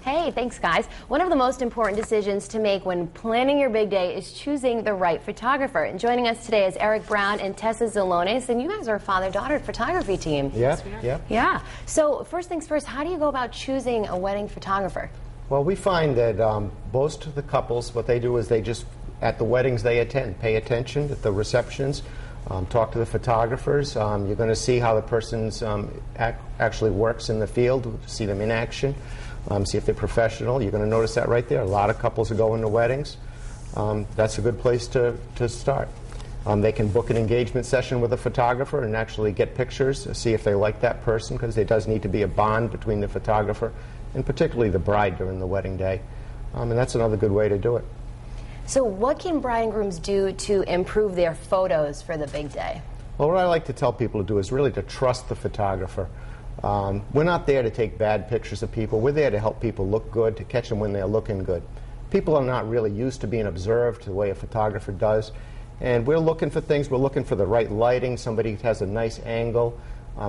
Hey, thanks, guys. One of the most important decisions to make when planning your big day is choosing the right photographer. And joining us today is Erick Brown and Tessa, and you guys are a father-daughter photography team. Yeah, yes, yeah. Yeah. So first things first, how do you go about choosing a wedding photographer? Well, we find that most of the couples, what they do is they just, at the weddings they attend, pay attention at the receptions, talk to the photographers. You're going to see how the person's actually works in the field, see them in action. See if they're professional. You're going to notice that right there. A lot of couples are going to weddings. That's a good place to start. They can book an engagement session with a photographer and actually get pictures, see if they like that person, because there does need to be a bond between the photographer and particularly the bride during the wedding day. And that's another good way to do it. So what can bride and grooms do to improve their photos for the big day? Well, what I like to tell people to do is really to trust the photographer. We're not there to take bad pictures of people. We're there to help people look good, to catch them when they're looking good. People are not really used to being observed the way a photographer does. And we're looking for things. We're looking for the right lighting. Somebody has a nice angle.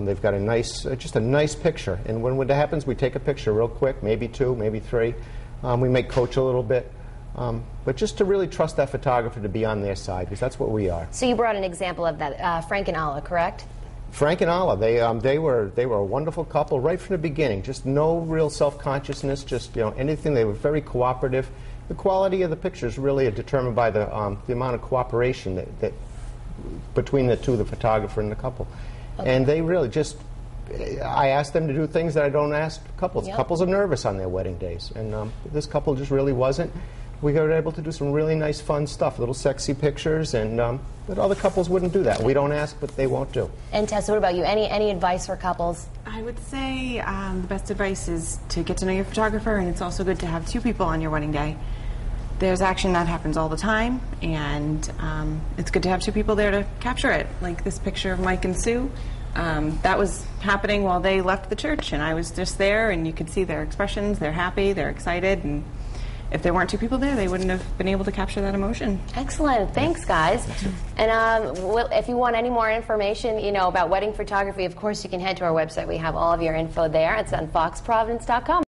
They've got a nice, just a nice picture. And when that happens, we take a picture real quick, maybe two, maybe three. We may coach a little bit. But just to really trust that photographer to be on their side, because that's what we are. So you brought an example of that, Frank and Alla, correct? Frank and Alla, they were a wonderful couple right from the beginning. Just no real self-consciousness, just anything. They were very cooperative. The quality of the pictures really are determined by the amount of cooperation that between the two, the photographer and the couple. Okay. And they really just, I asked them to do things that I don't ask couples. Yep. Couples are nervous on their wedding days, and this couple just really wasn't. We were able to do some really nice, fun stuff, little sexy pictures, and but other couples wouldn't do that. We don't ask, but they won't do. And Tessa, what about you? Any advice for couples? I would say the best advice is to get to know your photographer, and it's also good to have two people on your wedding day. There's action that happens all the time, and it's good to have two people there to capture it. Like this picture of Mike and Sue. That was happening while they left the church, and I was just there, and you could see their expressions. They're happy, they're excited, and if there weren't two people there, they wouldn't have been able to capture that emotion. Excellent. Thanks, guys. And if you want any more information, about wedding photography, of course, you can head to our website. We have all of your info there. It's on foxprovidence.com.